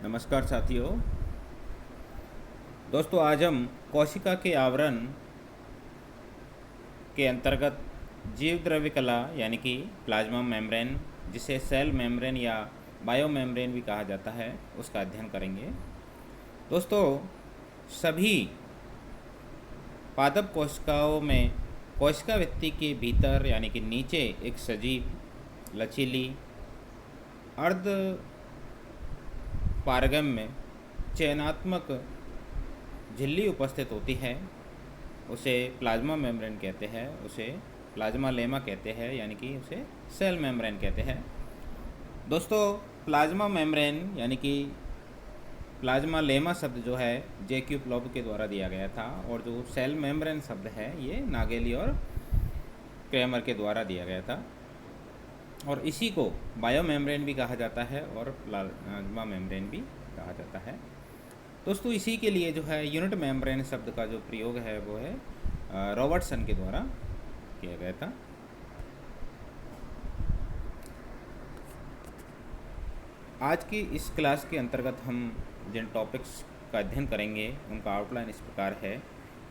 नमस्कार साथियों। दोस्तों, आज हम कोशिका के आवरण के अंतर्गत जीव द्रव्य कला यानी कि प्लाज्मा मेम्ब्रेन, जिसे सेल मेम्ब्रेन या बायो मेम्ब्रेन भी कहा जाता है, उसका अध्ययन करेंगे। दोस्तों, सभी पादप कोशिकाओं में कोशिका भित्ति के भीतर यानी कि नीचे एक सजीव, लचीली, अर्ध पारगम्य चयनात्मक झिल्ली उपस्थित होती है। उसे प्लाज्मा मेम्ब्रेन कहते हैं, उसे प्लाज्मा लेमा कहते हैं, यानी कि उसे सेल मेम्ब्रेन कहते हैं। दोस्तों, प्लाज्मा मेम्ब्रेन यानी कि प्लाज्मा लेमा शब्द जो है जे.क्यू. प्लॉब के द्वारा दिया गया था, और जो सेल मेम्ब्रेन शब्द है ये नागेली और क्रेमर के द्वारा दिया गया था। और इसी को बायो मेम्ब्रेन भी कहा जाता है और प्लाज्मा मेम्ब्रेन भी कहा जाता है। दोस्तों, इसी के लिए जो है यूनिट मेम्ब्रेन शब्द का जो प्रयोग है वो है रॉबर्टसन के द्वारा किया गया था। आज की इस क्लास के अंतर्गत हम जिन टॉपिक्स का अध्ययन करेंगे उनका आउटलाइन इस प्रकार है।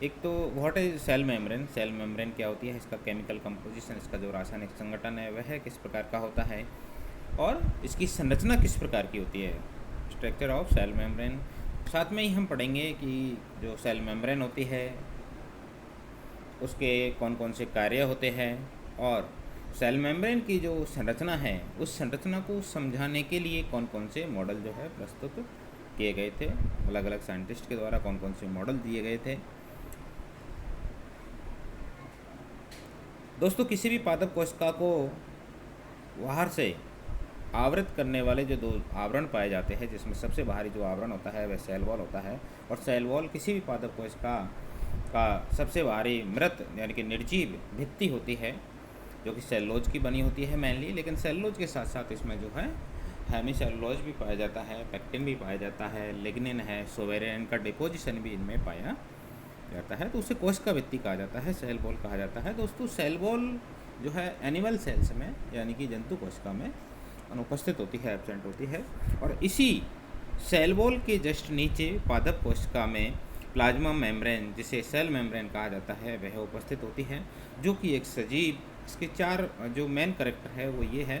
एक तो what is cell membrane, cell membrane क्या होती है, इसका केमिकल कंपोजिशन, इसका जो रासायनिक संगठन है वह किस प्रकार का होता है, और इसकी संरचना किस प्रकार की होती है, स्ट्रक्चर ऑफ सेल मेम्ब्रेन। साथ में ही हम पढ़ेंगे कि जो सेल मेम्ब्रेन होती है उसके कौन कौन से कार्य होते हैं, और सेल मेम्ब्रेन की जो संरचना है उस संरचना को समझाने के लिए कौन कौन से मॉडल जो है प्रस्तुत किए गए थे, अलग अलग साइंटिस्ट के द्वारा कौन कौन से मॉडल दिए गए थे। दोस्तों, किसी भी पादप कोशिका को बाहर से आवृत करने वाले जो दो आवरण पाए जाते हैं, जिसमें सबसे बाहरी जो आवरण होता है वह सेल वॉल होता है, और सेल वॉल किसी भी पादप कोशिका का सबसे बाहरी मृत यानी कि निर्जीव भित्ति होती है, जो कि सेलुलोज की बनी होती है मेनली। लेकिन सेलुलोज के साथ साथ इसमें जो है हेमीसेलुलोज भी पाया जाता है, पेक्टिन भी पाया जाता है, लिग्निन है, सोवेरिन का डिपोजिशन भी इनमें पाया जाता है। तो उसे कोशिका भित्ति कहा जाता है, सेल वॉल कहा जाता है। दोस्तों, सेल वॉल जो है एनिमल सेल्स में यानी कि जंतु कोशिका में अनुपस्थित होती है, एब्सेंट होती है, और इसी सेल वॉल के जस्ट नीचे पादप कोशिका में प्लाज्मा मेम्ब्रेन, जिसे सेल मेम्ब्रेन कहा जाता है, वह उपस्थित होती है, जो कि एक सजीव। इसके चार जो मेन कैरेक्टर है वो ये है।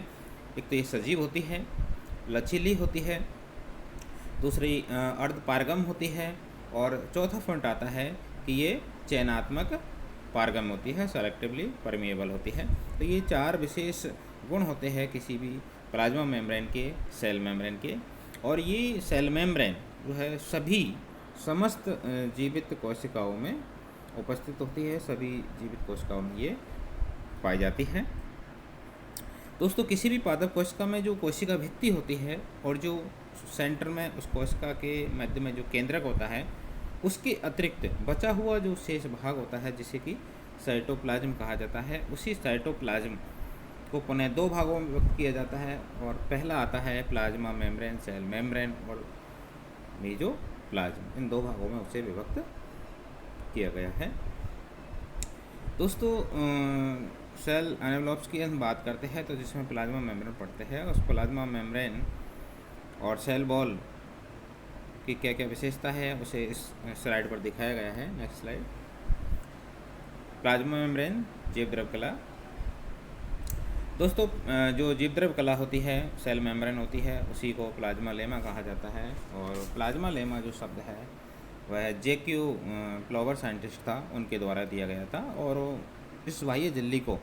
एक तो ये सजीव होती है, लचीली होती है, दूसरी अर्ध पारगम होती है, और चौथा पॉइंट आता है कि ये चयनात्मक पारगम होती है, सेलेक्टिवली परमिएबल होती है। तो ये चार विशेष गुण होते हैं किसी भी प्लाज्मा मेम्ब्रेन के, सेल मेम्ब्रेन के। और ये सेल मेम्ब्रेन जो है सभी समस्त जीवित कोशिकाओं में उपस्थित होती है, सभी जीवित कोशिकाओं में ये पाई जाती है। दोस्तों, किसी भी पादप कोशिका में जो कोशिका भित्ति होती है और जो सेंटर में उस कोशिका के मध्य में जो केंद्रक होता है, उसके अतिरिक्त बचा हुआ जो शेष भाग होता है जिसे कि साइटोप्लाज्म कहा जाता है, उसी साइटोप्लाज्म को पुनः दो भागों में विभक्त किया जाता है। और पहला आता है प्लाज्मा मेम्ब्रेन, सेल मेम्ब्रेन, और मेसोप्लाज्म, इन दो भागों में उसे विभक्त किया गया है। दोस्तों, सेल एनवेलप्स की हम बात करते हैं तो जिसमें प्लाज्मा मेम्ब्रेन पड़ते हैं, उस प्लाज्मा मेम्ब्रेन और सेल वॉल की क्या क्या विशेषता है उसे इस स्लाइड पर दिखाया गया है। Next slide. प्लाज्मा मेम्ब्रेन, जीव द्रव्य कला। दोस्तों, जो जीव द्रव्य कला होती है, सेल मेम्ब्रेन होती है, उसी को प्लाज्मा लेमा कहा जाता है। और प्लाज्मा लेमा जो शब्द है वह जे.क्यू. प्लॉबर साइंटिस्ट था, उनके द्वारा दिया गया था, और इस बाह्य झिल्ली को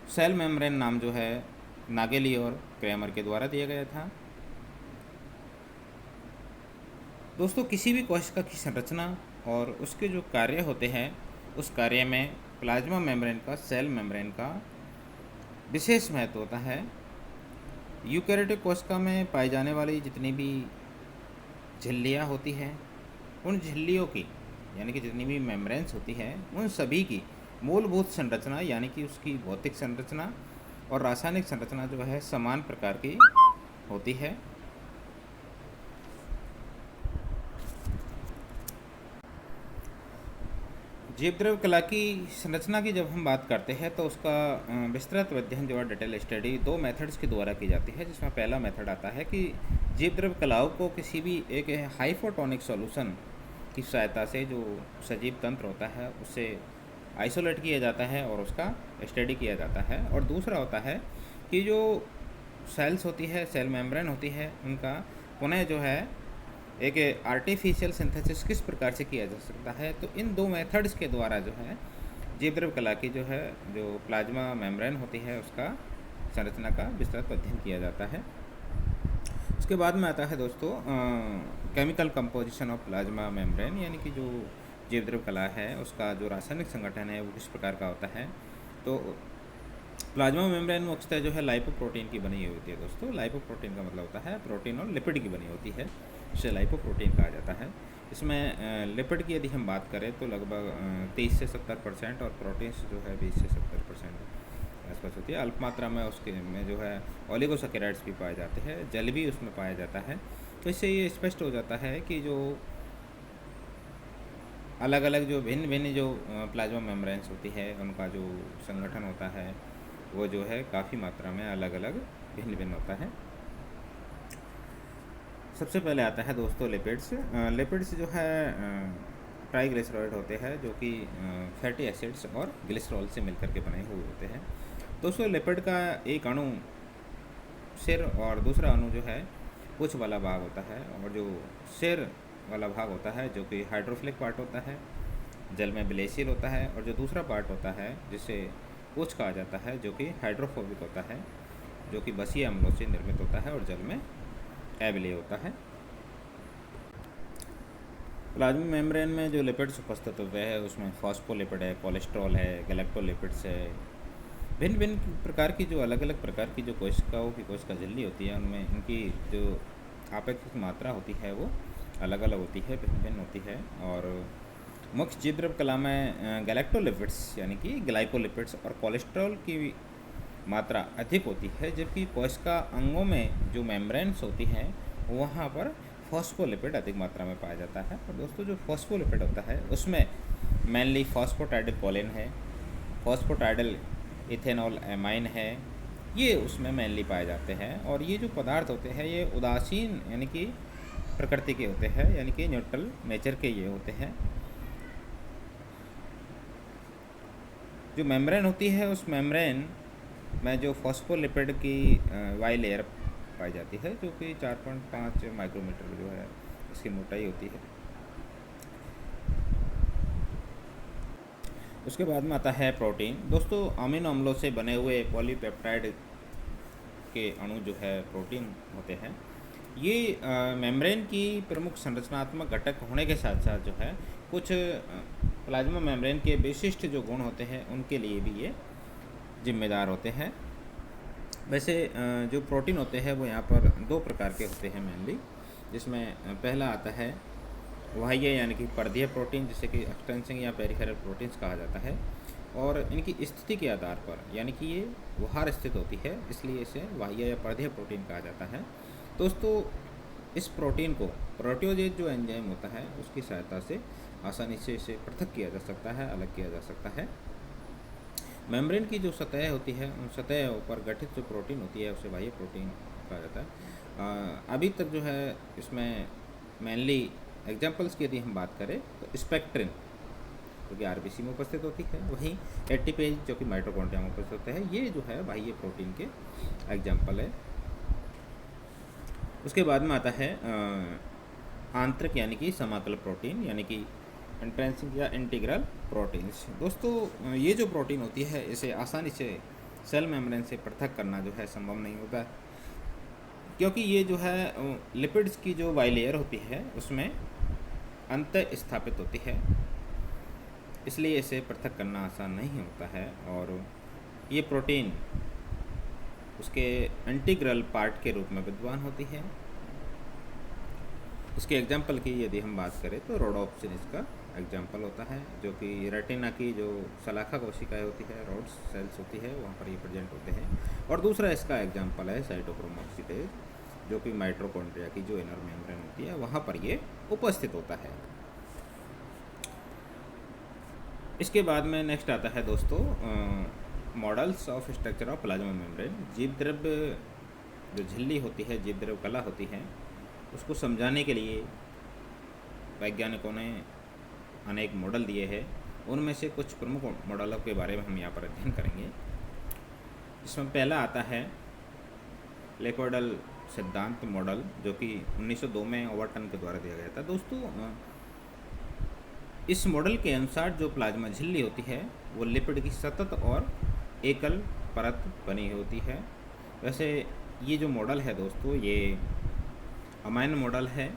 सेल मेम्ब्रेन नाम जो है नागेली और क्रेमर के द्वारा दिया गया था। दोस्तों, किसी भी कोशिका की संरचना और उसके जो कार्य होते हैं, उस कार्य में प्लाज्मा मेम्ब्रेन का, सेल मेम्ब्रेन का विशेष महत्व होता है। यूकेरियोटिक कोशिका में पाई जाने वाली जितनी भी झिल्लियाँ होती हैं, उन झिल्लियों की यानी कि जितनी भी मेम्ब्रेन्स होती हैं, उन सभी की मूलभूत संरचना यानी कि उसकी भौतिक संरचना और रासायनिक संरचना जो है समान प्रकार की होती है। जीव द्रव्य कला की संरचना की जब हम बात करते हैं तो उसका विस्तृत अध्ययन जो है डिटेल स्टडी दो मेथड्स के द्वारा की जाती है, जिसमें पहला मेथड आता है कि जीव द्रव्य कलाओं को किसी भी एक हाइपोटोनिक सॉल्यूशन की सहायता से जो सजीव तंत्र होता है उससे आइसोलेट किया जाता है और उसका स्टडी किया जाता है। और दूसरा होता है कि जो सेल्स होती है, सेल मेम्ब्रेन होती है, उनका पुनः जो है एक आर्टिफिशियल सिंथेसिस किस प्रकार से किया जा सकता है। तो इन दो मेथड्स के द्वारा जो है जीव द्रव्य कला की जो है जो प्लाज्मा मेम्ब्रेन होती है उसका संरचना का विस्तृत अध्ययन किया जाता है। उसके बाद में आता है दोस्तों chemical composition of plasma membrane, यानी कि जो जीव द्रव्य कला है उसका जो रासायनिक संगठन है वो किस प्रकार का होता है। तो प्लाज्मा मेम्ब्रेन मुख्यतः जो है लाइपोप्रोटीन की बनी हुई होती है दोस्तों। लाइपोप्रोटीन का मतलब होता है प्रोटीन और लिपिड की बनी होती है, इसे लाइपोप्रोटीन कहा जाता है। इसमें लिपिड की यदि हम बात करें तो लगभग 30 से 70% और प्रोटीन्स जो है 20 से 70% आसपास होती है। अल्प मात्रा में उसके में जो है ओलिगोसैकेराइड्स भी पाए जाते हैं, जल भी उसमें पाया जाता है। तो इससे ये स्पष्ट हो जाता है कि जो अलग अलग जो भिन्न भिन्न जो प्लाज्मा मेम्ब्रेन्स होती है उनका जो संगठन होता है वो जो है काफ़ी मात्रा में अलग अलग भिन्न भिन्न होता है। सबसे पहले आता है दोस्तों लिपिड्स। लिपिड्स जो है ट्राइग्लिसराइड होते हैं जो कि फैटी एसिड्स और ग्लिसरॉल से मिलकर के बने हुए होते हैं। दोस्तों लिपिड का एक अणु सिर और दूसरा अणु जो है पूंछ वाला भाग होता है, और जो सिर वाला भाग होता है जो कि हाइड्रोफिलिक पार्ट होता है, जल में विलेयशील होता है, और जो दूसरा पार्ट होता है जिसे पूंछ कहा जाता है जो कि हाइड्रोफोबिक होता है, जो कि बसीय अम्लों से निर्मित होता है और जल में अविलेय होता है। प्लाज्मा मेम्ब्रेन में जो लिपिड्स उपस्थित होते हैं उसमें फॉस्फोलिपिड है, कोलेस्ट्रॉल है, गैलेक्टोलिपिड्स है। भिन्न भिन्न प्रकार की जो अलग अलग प्रकार की जो कोशिकाओं की कोशिका झिल्ली होती है उनमें इनकी जो आपेक्षिक मात्रा होती है वो अलग अलग होती है, भिन्न भिन्न होती है। और मुख्य जीव द्रव्य कला में गैलेक्टोलिपिड्स यानी कि ग्लाइकोलिपिड्स और कोलेस्ट्रॉल की मात्रा अधिक होती है, जबकि कोशिका अंगों में जो मेम्ब्रेन्स होती हैं वहाँ पर फॉस्फोलिपिड अधिक मात्रा में पाया जाता है। और दोस्तों जो फॉस्फोलिपिड होता है उसमें मेनली फॉस्फोटाइडिल कोलिन है, फॉस्फोटाइडिल इथेनॉल एमाइन है, ये उसमें मेनली पाए जाते हैं। और ये जो पदार्थ होते हैं ये उदासीन यानी कि प्रकृति के होते हैं, यानी कि न्यूट्रल नेचर के ये होते हैं। जो मेम्ब्रेन होती है उस मेम्ब्रेन में जो फॉस्फोलिपिड की वाई लेयर पाई जाती है जो कि 4.5 माइक्रोमीटर जो है इसकी मोटाई होती है। उसके बाद में आता है प्रोटीन। दोस्तों अमीनो अम्लों से बने हुए पॉलीपेप्टाइड के अणु जो है प्रोटीन होते हैं। ये मेम्ब्रेन की प्रमुख संरचनात्मक घटक होने के साथ साथ जो है कुछ प्लाज्मा मेम्ब्रेन के विशिष्ट जो गुण होते हैं उनके लिए भी ये जिम्मेदार होते हैं। वैसे जो प्रोटीन होते हैं वो यहाँ पर दो प्रकार के होते हैं मेनली, जिसमें पहला आता है बाह्य यानी कि पर्दीय प्रोटीन जिसे कि एक्सटेंसिंग या पेरिफेरल प्रोटीन्स कहा जाता है, और इनकी स्थिति के आधार पर यानी कि ये बाहर स्थित होती है इसलिए इसे बाह्य या पर्दीय प्रोटीन कहा जाता है। दोस्तों इस प्रोटीन को प्रोटियोजेज जो एंजाइम होता है उसकी सहायता से आसानी से इसे पृथक किया जा सकता है, अलग किया जा सकता है। मेम्ब्रेन की जो सतह होती है उन सतह ऊपर गठित जो प्रोटीन होती है उसे बाह्य प्रोटीन कहा जाता है। अभी तक जो है इसमें मेनली एग्जाम्पल्स की यदि हम बात करें तो स्पेक्ट्रिन जो कि आरबीसी में उपस्थित होती है, वहीं एटीपेज जो कि माइटोकॉन्ड्रिया में उपस्थित होता है, ये जो है बाह्य प्रोटीन के एग्जाम्पल है। उसके बाद में आता है आंतरिक यानी कि समाकल प्रोटीन यानी कि इंट्रिंसिक या इंटीग्रल प्रोटीन्स। दोस्तों ये जो प्रोटीन होती है इसे आसानी से सेल मेम्ब्रेन से पृथक करना जो है संभव नहीं होता, क्योंकि ये जो है लिपिड्स की जो बाइलेयर होती है उसमें अंतः स्थापित होती है, इसलिए इसे पृथक करना आसान नहीं होता है। और ये प्रोटीन उसके इंटीग्रल पार्ट के रूप में विद्यमान होती है। उसके एग्जाम्पल की यदि हम बात करें तो रोडोप्सिन इसका एग्जाम्पल होता है, जो कि रेटिना की जो शलाखा कोशिकाएं होती है, रोड्स सेल्स होती है, वहाँ पर ये प्रेजेंट होते हैं। और दूसरा इसका एग्जाम्पल है साइटोक्रोम ऑक्सीडेज, जो कि माइटोकॉन्ड्रिया की जो इनर मेम्ब्रेन होती है वहाँ पर ये उपस्थित होता है। इसके बाद में नेक्स्ट आता है दोस्तों models of structure of plasma membrane. जीव द्रव्य जो झिल्ली होती है, जीव द्रव कला होती है, उसको समझाने के लिए वैज्ञानिकों ने अनेक मॉडल दिए हैं। उनमें से कुछ प्रमुख मॉडलों के बारे में हम यहाँ पर अध्ययन करेंगे। इसमें पहला आता है लेपोइडल सिद्धांत मॉडल, जो कि 1902 में ओवरटन के द्वारा दिया गया था। दोस्तों, इस मॉडल के अनुसार जो प्लाज्मा झिल्ली होती है वो लिपिड की सतत और एकल परत बनी होती है। वैसे ये जो मॉडल है दोस्तों, ये अमाइन मॉडल है।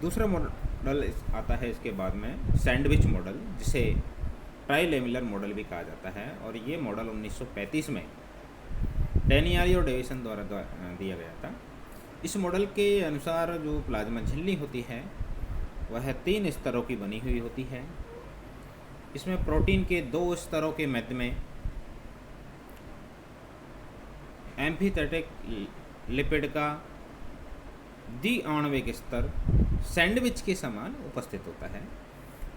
दूसरा मॉडल आता है इसके बाद में सैंडविच मॉडल, जिसे ट्राइलेमिलर मॉडल भी कहा जाता है, और ये मॉडल 1935 में डेनियाली और डेविसन द्वारा दिया गया था। इस मॉडल के अनुसार जो प्लाज्मा झिल्ली होती है वह 3 स्तरों की बनी हुई होती है। इसमें प्रोटीन के 2 स्तरों के मध्य में एम्फीथेटिक लिपिड का द्विआण्विक स्तर सैंडविच के समान उपस्थित होता है।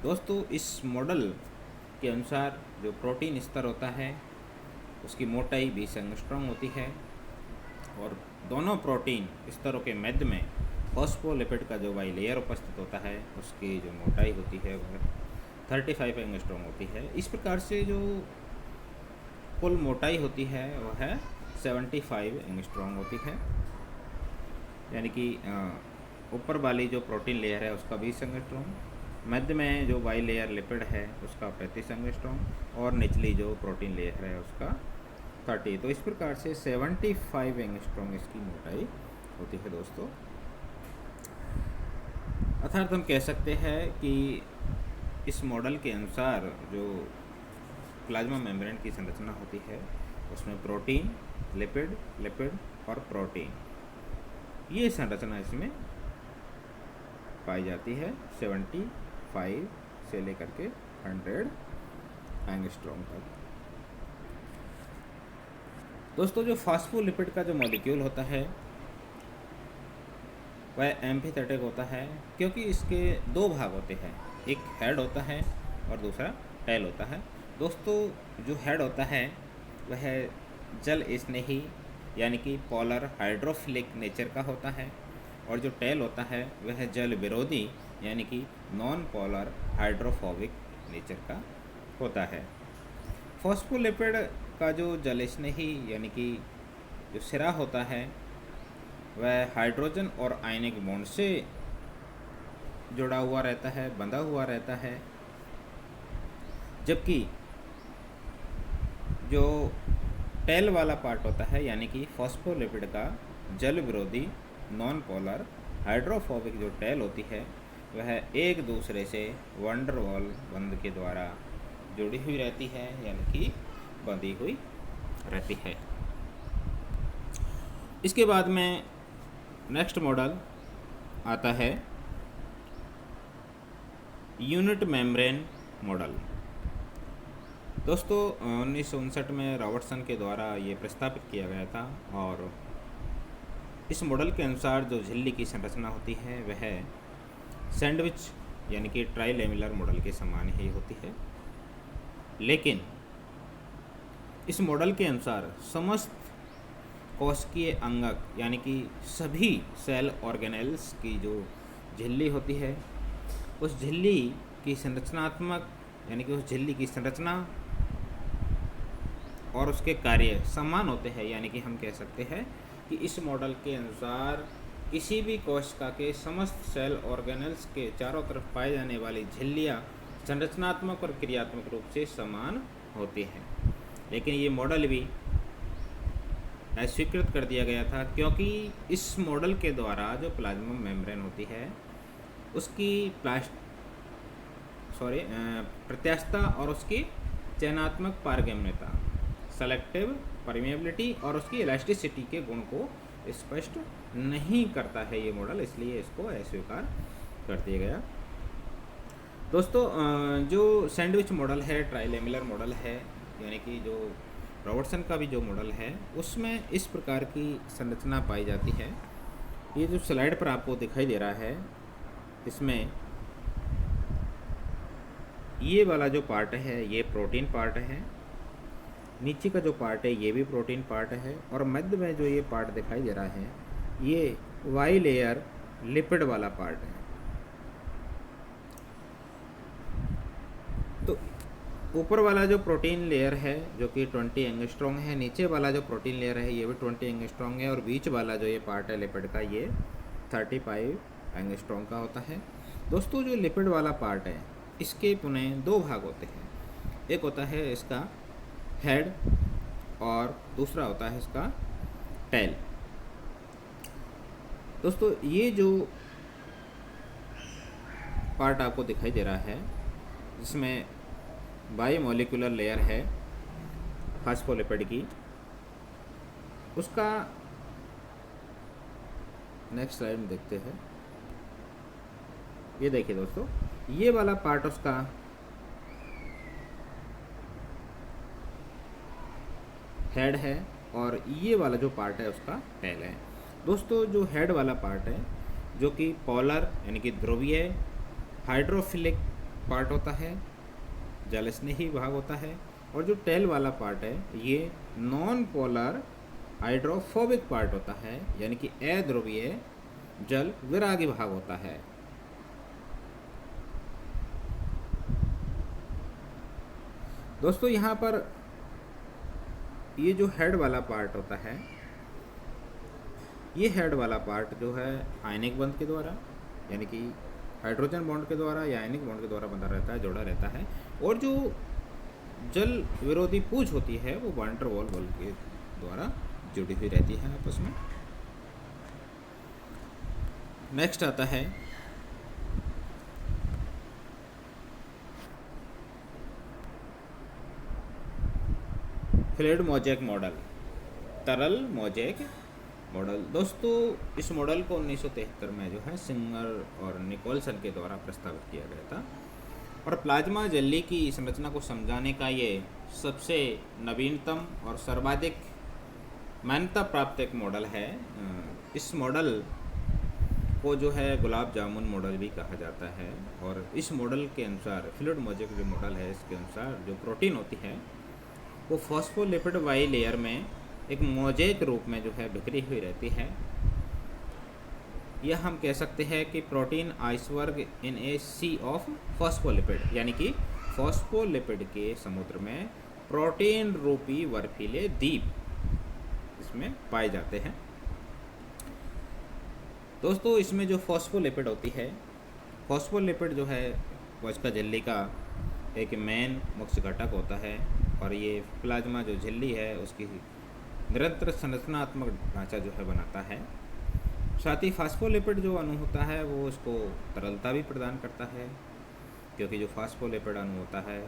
दोस्तों, इस मॉडल के अनुसार जो प्रोटीन स्तर होता है उसकी मोटाई 20 एंगस्ट्रॉम होती है, और दोनों प्रोटीन स्तरों के मध्य में फॉस्फोलिपिड का जो बाइलेयर उपस्थित होता है उसकी जो मोटाई होती है वह 35 एंगस्ट्रॉम होती है। इस प्रकार से जो कुल मोटाई होती है वह 75 एंगस्ट्रॉम होती है, यानी कि ऊपर वाली जो प्रोटीन लेयर है उसका 20 एंगस्ट्रॉम, मध्य में जो बाई लेयर लिपिड है उसका 35 एंगस्ट्रॉम, और निचली जो प्रोटीन लेयर है उसका 30। तो इस प्रकार से 75 एंगस्ट्रॉम इसकी मोटाई होती है दोस्तों। अर्थात हम कह सकते हैं कि इस मॉडल के अनुसार जो प्लाज्मा मेम्ब्रेन की संरचना होती है उसमें प्रोटीन, लिपिड और प्रोटीन, ये संरचना इसमें पाई जाती है 75 से लेकर के 100 एंगस्ट्रॉम तक। दोस्तों, जो फॉस्फोलिपिड का जो मॉलिक्यूल होता है वह एम्फीथेटिक होता है, क्योंकि इसके 2 भाग होते हैं, एक हेड होता है और दूसरा टेल होता है। दोस्तों, जो हेड होता है वह जल स्नेही यानी कि पोलर हाइड्रोफिलिक नेचर का होता है, और जो टेल होता है वह जल विरोधी यानी कि नॉन पोलर हाइड्रोफोबिक नेचर का होता है। फॉस्फोलिपिड का जो जल स्नेही यानी कि जो सिरा होता है वह हाइड्रोजन और आयनिक बॉन्ड से जुड़ा हुआ रहता है, बंधा हुआ रहता है, जबकि जो टेल वाला पार्ट होता है यानी कि फॉस्फोलिपिड का जल विरोधी नॉन पोलर हाइड्रोफोबिक जो टेल होती है वह एक दूसरे से वंडर वॉल बंध के द्वारा जुड़ी हुई रहती है, यानी कि बंधी हुई रहती है। इसके बाद में नेक्स्ट मॉडल आता है यूनिट मेम्ब्रेन मॉडल। दोस्तों, 1959 में रॉबर्टसन के द्वारा ये प्रस्तावित किया गया था, और इस मॉडल के अनुसार जो झिल्ली की संरचना होती है वह सैंडविच यानी कि ट्राइलेमिलर मॉडल के समान ही होती है, लेकिन इस मॉडल के अनुसार समस्त कोशिकीय अंगक यानी कि सभी सेल ऑर्गेनेल्स की जो झिल्ली होती है उस झिल्ली की संरचनात्मक यानी कि उस झिल्ली की संरचना और उसके कार्य समान होते हैं। यानी कि हम कह सकते हैं कि इस मॉडल के अनुसार किसी भी कोशिका के समस्त सेल ऑर्गेनेल्स के चारों तरफ पाए जाने वाली झिल्लियाँ संरचनात्मक और क्रियात्मक रूप से समान होती हैं। लेकिन ये मॉडल भी अस्वीकृत कर दिया गया था, क्योंकि इस मॉडल के द्वारा जो प्लाज्मा मेम्ब्रेन होती है उसकी प्रत्यास्थता और उसकी चयनात्मक पारगम्यता, सेलेक्टिव परमिएबिलिटी और उसकी इलास्टिसिटी के गुण को स्पष्ट नहीं करता है ये मॉडल, इसलिए इसको अस्वीकार कर दिया गया। दोस्तों, जो सैंडविच मॉडल है, ट्राइलेमिलर मॉडल है, यानी कि जो रॉबर्टसन का भी जो मॉडल है उसमें इस प्रकार की संरचना पाई जाती है। ये जो स्लाइड पर आपको दिखाई दे रहा है इसमें ये वाला जो पार्ट है ये प्रोटीन पार्ट है, नीचे का जो पार्ट है ये भी प्रोटीन पार्ट है, और मध्य में जो ये पार्ट दिखाई दे रहा है ये वाई लेयर लिपिड वाला पार्ट है। तो ऊपर वाला जो प्रोटीन लेयर है जो कि 20 एंगस्ट्रॉम है, नीचे वाला जो प्रोटीन लेयर है ये भी 20 एंगस्ट्रॉम है, और बीच वाला जो ये पार्ट है लिपिड का ये 35 एंगस्ट्रॉम का होता है। दोस्तों जो लिपिड वाला पार्ट है इसके पुनः दो भाग होते हैं, एक होता है इसका हेड और दूसरा होता है इसका टेल। दोस्तों ये जो पार्ट आपको दिखाई दे रहा है जिसमें बायोमोलिकुलर लेयर है फास्फोलिपिड की, उसका नेक्स्ट स्लाइड में देखते हैं। ये देखिए दोस्तों, ये वाला पार्ट उसका हेड है और ये वाला जो पार्ट है उसका टेल है। दोस्तों जो हेड वाला पार्ट है जो कि पोलर यानी कि ध्रुवीय हाइड्रोफिलिक पार्ट होता है, जल स्नेही भाग होता है, और जो टेल वाला पार्ट है ये नॉन पोलर हाइड्रोफोबिक पार्ट होता है, यानी कि अध्रुवीय जल विरागी भाग होता है। दोस्तों यहाँ पर ये जो हेड वाला पार्ट होता है, ये हेड वाला पार्ट जो है आयनिक बंध के द्वारा यानी कि हाइड्रोजन बॉन्ड के द्वारा या आयनिक बॉन्ड के द्वारा बंधा रहता है, जोड़ा रहता है, और जो जल विरोधी पूंछ होती है वो वान डर वाल बल के द्वारा जुड़ी हुई रहती है आपस में। नेक्स्ट आता है फ्लूइड मोज़ेक मॉडल, तरल मोज़ेक मॉडल। दोस्तों इस मॉडल को 1973 में जो है सिंगर और निकोलसन के द्वारा प्रस्तावित किया गया था, और प्लाज्मा जेली की संरचना को समझाने का ये सबसे नवीनतम और सर्वाधिक मान्यता प्राप्त एक मॉडल है। इस मॉडल को जो है गुलाब जामुन मॉडल भी कहा जाता है, और इस मॉडल के अनुसार फ्लूइड मोज़ेक जो मॉडल है इसके अनुसार जो प्रोटीन होती है वो फॉस्फोलिपिड वाई लेयर में एक मोज़ेक रूप में जो है बिखरी हुई रहती है। यह हम कह सकते हैं कि protein iceberg in a sea of phospholipid, यानी कि फॉस्फोलिपिड के समुद्र में प्रोटीन रूपी बर्फीले द्वीप इसमें पाए जाते हैं। दोस्तों इसमें जो फॉस्फोलिपिड होती है, फॉस्फोलिपिड जो है वो इसका झिल्ली का एक मेन मुख्य घटक होता है, और ये प्लाज्मा जो झिल्ली है उसकी निरंतर संरचनात्मक ढांचा जो है बनाता है। साथ ही फास्फोलिपिड जो अणु होता है वो इसको तरलता भी प्रदान करता है, क्योंकि जो फास्फोलिपिड अणु होता है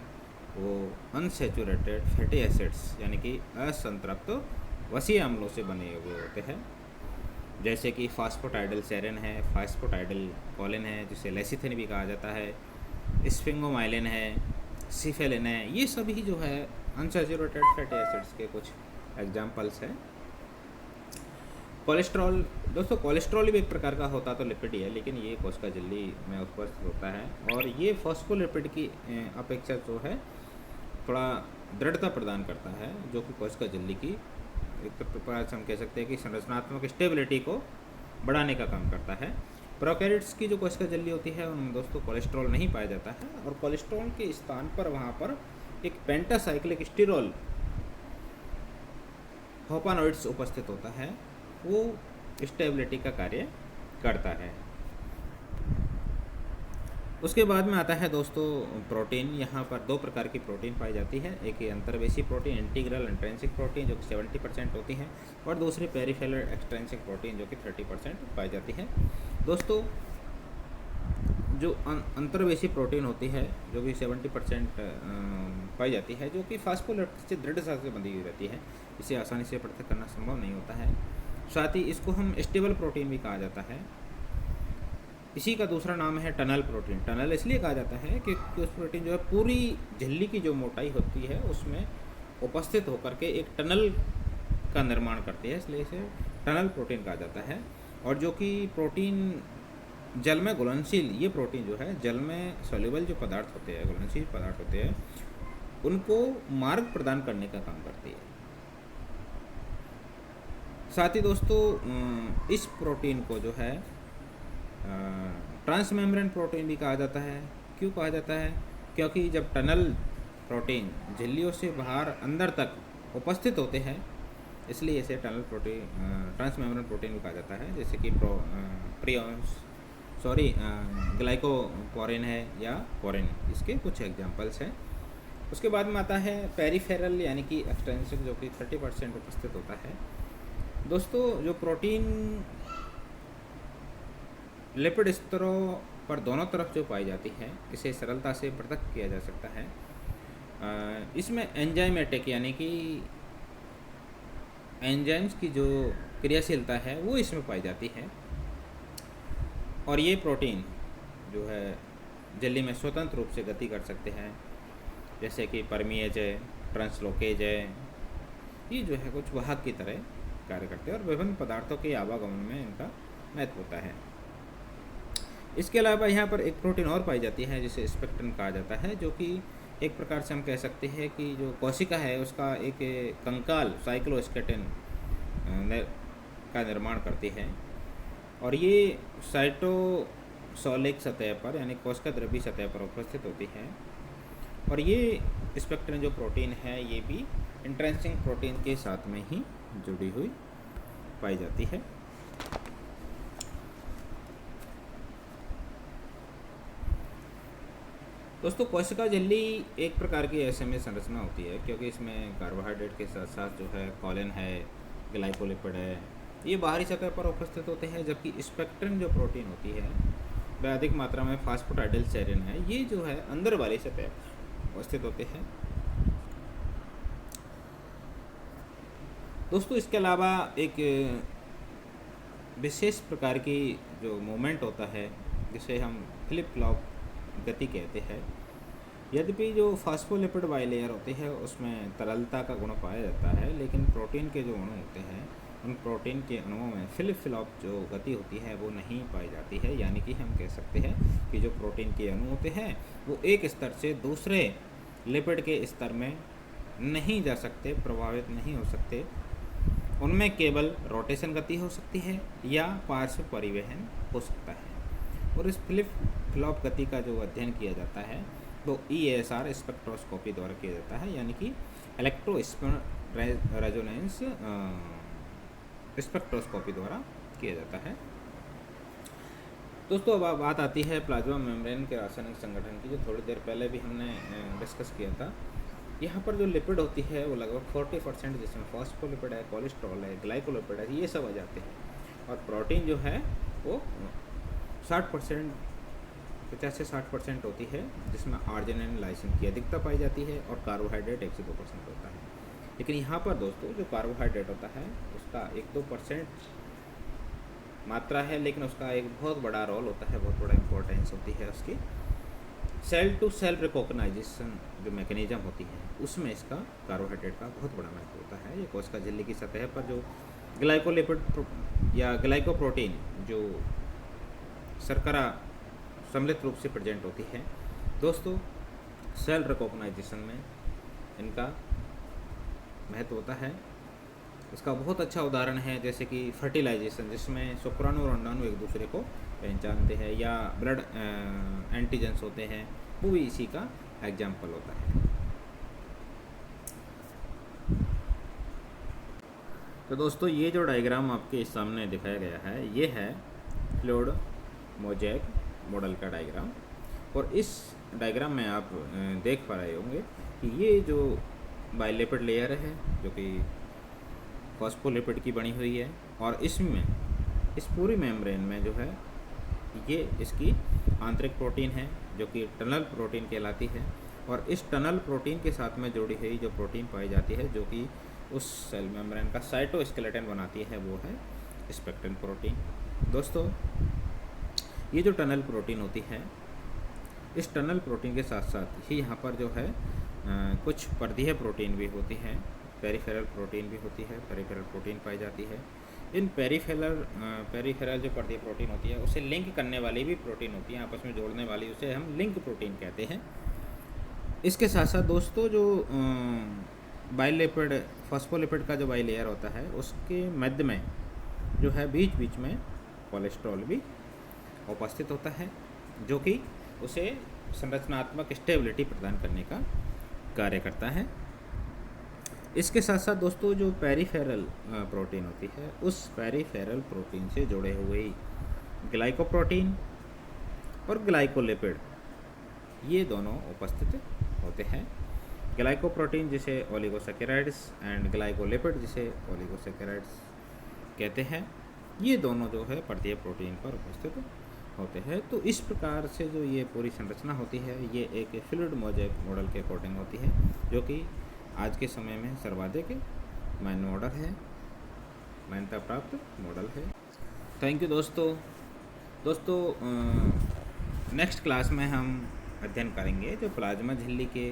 वो अनसैचुरेटेड फैटी एसिड्स यानी कि असंतृप्त वसीय अम्लों से बने हुए होते हैं, जैसे कि फास्फोटाइडल सेरिन है, फास्फोटाइडल कोलिन है जिसे लेसिथिन भी कहा जाता है, स्फिंगोमाइलिन है, सिफेलिन है। ये सभी जो है अनसैचुरेटेड फैटी एसिड्स के कुछ एग्जाम्पल्स हैं। कोलेस्ट्रॉल, दोस्तों कोलेस्ट्रॉल भी एक प्रकार का होता तो लिपिड ही है, लेकिन ये कोशिका झिल्ली में उपस्थित होता है, और ये फॉस्फोलिपिड की अपेक्षा जो है थोड़ा दृढ़ता प्रदान करता है, जो कि कोशिका झिल्ली की एक प्रकार से हम कह सकते हैं कि संरचनात्मक स्टेबिलिटी को बढ़ाने का काम करता है। प्रोकैरियोट्स की जो कोशिका झिल्ली होती है उनमें दोस्तों कोलेस्ट्रॉल नहीं पाया जाता है, और कोलेस्ट्रॉल के स्थान पर वहाँ पर एक पेंटासाइक्लिक स्टिरोल होपानोइड्स उपस्थित होता है, वो स्टेबिलिटी का कार्य करता है। उसके बाद में आता है दोस्तों प्रोटीन। यहाँ पर दो प्रकार की प्रोटीन पाई जाती है, एक अंतर्वेशी प्रोटीन इंटीग्रल इंट्रिंसिक प्रोटीन जो कि 70% होती है, और दूसरी पेरिफेरल एक्सट्रिंसिक प्रोटीन जो कि 30% पाई जाती है। दोस्तों जो अंतर्वेशी प्रोटीन होती है जो कि 70% पाई जाती है, जो कि फास्फोलिपिड से दृढ़ता से बंधी हुई रहती है, इसे आसानी से पृथक करना संभव नहीं होता है। साथ ही इसको हम स्टेबल प्रोटीन भी कहा जाता है। इसी का दूसरा नाम है टनल प्रोटीन। टनल इसलिए कहा जाता है कि उस प्रोटीन जो है पूरी झिल्ली की जो मोटाई होती है उसमें उपस्थित होकर के एक टनल का निर्माण करती है, इसलिए इसे टनल प्रोटीन कहा जाता है। और जो कि प्रोटीन जल में घुलनशील, ये प्रोटीन जो है जल में सोल्यूबल जो पदार्थ होते हैं, घुलनशील पदार्थ होते हैं, उनको मार्ग प्रदान करने का काम करती है। साथ ही दोस्तों इस प्रोटीन को जो है ट्रांसमेम्ब्रेन प्रोटीन भी कहा जाता है। क्यों कहा जाता है? क्योंकि जब टनल प्रोटीन झिल्लियों से बाहर अंदर तक उपस्थित होते हैं, इसलिए इसे टनल प्रोटीन ट्रांसमेम्ब्रेन प्रोटीन भी कहा जाता है। जैसे कि ग्लाइकोपोरिन है या पोरिन, इसके कुछ एग्जांपल्स हैं। उसके बाद में आता है पेरिफेरल यानी कि एक्सटेंसिव, जो कि 30% उपस्थित होता है। दोस्तों जो प्रोटीन लिपिड स्तरों पर दोनों तरफ जो पाई जाती है, इसे सरलता से पृथक किया जा सकता है। इसमें एंजाइमेटिक यानी कि एंजाइम्स की जो क्रियाशीलता है वो इसमें पाई जाती है, और ये प्रोटीन जो है झिल्ली में स्वतंत्र रूप से गति कर सकते हैं, जैसे कि परमीएज है, ट्रांसलोकेज है। ये जो है कुछ वाहक की तरह कार्य करते हैं और विभिन्न पदार्थों के आवागमन में इनका महत्व होता है। इसके अलावा यहाँ पर एक प्रोटीन और पाई जाती है जिसे स्पेक्ट्रिन कहा जाता है, जो कि एक प्रकार से हम कह सकते हैं कि जो कोशिका है उसका एक कंकाल साइक्लोस्केलेटन का निर्माण करती है, और ये साइटोसोलिक सतह पर यानी कोशिका द्रव्य सतह पर उपस्थित होती है। और ये स्पेक्ट्रिन जो प्रोटीन है ये भी इंट्रिंसिक प्रोटीन के साथ में ही जुड़ी हुई पाई जाती है। दोस्तों कोशिका झिल्ली एक प्रकार की एसएमए संरचना होती है, क्योंकि इसमें कार्बोहाइड्रेट के साथ साथ जो है कॉलिन है, ग्लाइकोलिपिड है, ये बाहरी सतह पर उपस्थित होते हैं। जबकि स्पेक्ट्रिन जो प्रोटीन होती है वह अधिक मात्रा में फास्फोटाइडिल सेरिन है, ये जो है अंदर वाली सतह उपस्थित होते हैं। दोस्तों इसके अलावा एक विशेष प्रकार की जो मूवमेंट होता है जिसे हम फ्लिप फ्लॉप गति कहते हैं। यद्यपि जो फास्फोलिपिड बाइलेयर होती है उसमें तरलता का गुण पाया जाता है, लेकिन प्रोटीन के जो अणु होते हैं उन प्रोटीन के अणुओं में फ्लिप फ्लॉप जो गति होती है वो नहीं पाई जाती है। यानी कि हम कह सकते हैं कि जो प्रोटीन के अणु होते हैं वो एक स्तर से दूसरे लिपिड के स्तर में नहीं जा सकते, प्रभावित नहीं हो सकते। उनमें केवल रोटेशन गति हो सकती है या पार्श्व परिवहन हो सकता है। और इस फ्लिप फ्लॉप गति का जो अध्ययन किया जाता है तो ESR स्पेक्ट्रोस्कोपी द्वारा किया जाता है, यानी कि इलेक्ट्रो रेजोनेंस स्पेक्ट्रोस्कोपी द्वारा किया जाता है। दोस्तों अब बात आती है प्लाज्मा मेम्ब्रेन के रासायनिक संगठन की, जो थोड़ी देर पहले भी हमने डिस्कस किया था। यहाँ पर जो लिपिड होती है वो लगभग 40%, जिसमें फॉस्फोलिपिड है, कोलेस्ट्रॉल है, ग्लाइकोलिपिड है, ये सब आ जाते हैं। और प्रोटीन जो है वो 60%, 50 से 60% होती है, जिसमें आर्जिनिन लाइसिन की अधिकता पाई जाती है, और कार्बोहाइड्रेट 1 से 2% होता है। लेकिन यहाँ पर दोस्तों जो कार्बोहाइड्रेट होता है उसका 1-2% मात्रा है, लेकिन उसका एक बहुत बड़ा रोल होता है, बहुत बड़ा इम्पोर्टेंस होती है उसकी। सेल टू सेल रिकॉग्नाइजेशन जो मैकेनिज्म होती है उसमें इसका कार्बोहाइड्रेट का बहुत बड़ा महत्व होता है। ये कोशिका झिल्ली की सतह पर जो ग्लाइकोलिपिड या ग्लाइकोप्रोटीन जो शर्करा सम्मिलित रूप से प्रेजेंट होती है, दोस्तों सेल रिकॉग्नाइजेशन में इनका महत्व होता है। इसका बहुत अच्छा उदाहरण है जैसे कि फर्टिलाइजेशन, जिसमें शुक्राणु और अंडाणु एक दूसरे को पहचानते हैं, या ब्लड एंटीजेंस होते हैं, वो भी इसी का एग्जाम्पल होता है। तो दोस्तों ये जो डायग्राम आपके सामने दिखाया गया है ये है फ्लूइड मोज़ेक मॉडल का डायग्राम, और इस डायग्राम में आप देख पा रहे होंगे कि ये जो बाइलिपिड लेयर है जो कि फॉस्फोलिपिड की बनी हुई है, और इसमें इस पूरी मेम्ब्रेन में जो है ये इसकी आंतरिक प्रोटीन है जो कि टनल प्रोटीन कहलाती है, और इस टनल प्रोटीन के साथ में जुड़ी हुई जो प्रोटीन पाई जाती है जो कि उस सेल मेम्ब्रेन का साइटोस्केलेटन बनाती है वो है स्पेक्ट्रिन प्रोटीन। दोस्तों ये जो टनल प्रोटीन होती है, इस टनल प्रोटीन के साथ साथ ही यहाँ पर जो है कुछ पर्दीय प्रोटीन भी होती हैं, पेरिफेरल प्रोटीन भी होती है, पेरिफेरल प्रोटीन पाई जाती है। इन पेरिफेरल जो पर्दीय प्रोटीन होती है उसे लिंक करने वाली भी प्रोटीन होती है, आपस में जोड़ने वाली, उसे हम लिंक प्रोटीन कहते हैं। इसके साथ साथ दोस्तों जो बाइलिपिड फॉस्फोलिपिड का जो बाइलेयर होता है उसके मध्य में जो है बीच बीच में कोलेस्ट्रॉल भी उपस्थित होता है, जो कि उसे संरचनात्मक स्टेबिलिटी प्रदान करने का कार्य करता है। इसके साथ साथ दोस्तों जो पेरिफेरल प्रोटीन होती है, उस पेरिफेरल प्रोटीन से जुड़े हुए ग्लाइकोप्रोटीन और ग्लाइकोलिपिड, ये दोनों उपस्थित होते हैं। ग्लाइकोप्रोटीन जिसे ओलिगोसैकेराइड्स एंड ग्लाइकोलिपिड जिसे ओलिगोसैकेराइड्स कहते हैं, ये दोनों जो है परतीय प्रोटीन पर उपस्थित होते हैं। तो इस प्रकार से जो ये पूरी संरचना होती है, ये एक फ्लूइड मोज़ेक मॉडल के अकॉर्डिंग होती है, जो कि आज के समय में सर्वाधिक मान्य मॉडल है, मान्यता प्राप्त मॉडल है। थैंक यू दोस्तों। नेक्स्ट क्लास में हम अध्ययन करेंगे जो प्लाज्मा झिल्ली के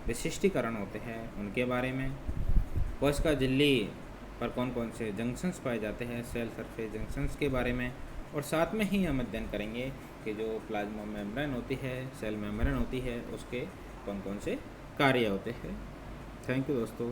विशिष्टीकरण होते हैं उनके बारे में, कोशिका झिल्ली पर कौन कौन से जंक्शंस पाए जाते हैं, सेल सरफेस जंक्शंस के बारे में, और साथ में ही हम अध्ययन करेंगे कि जो प्लाज्मा मेम्ब्रेन होती है, सेल मेम्ब्रेन होती है, उसके कौन कौन से कार्य होते हैं। थैंक यू दोस्तों।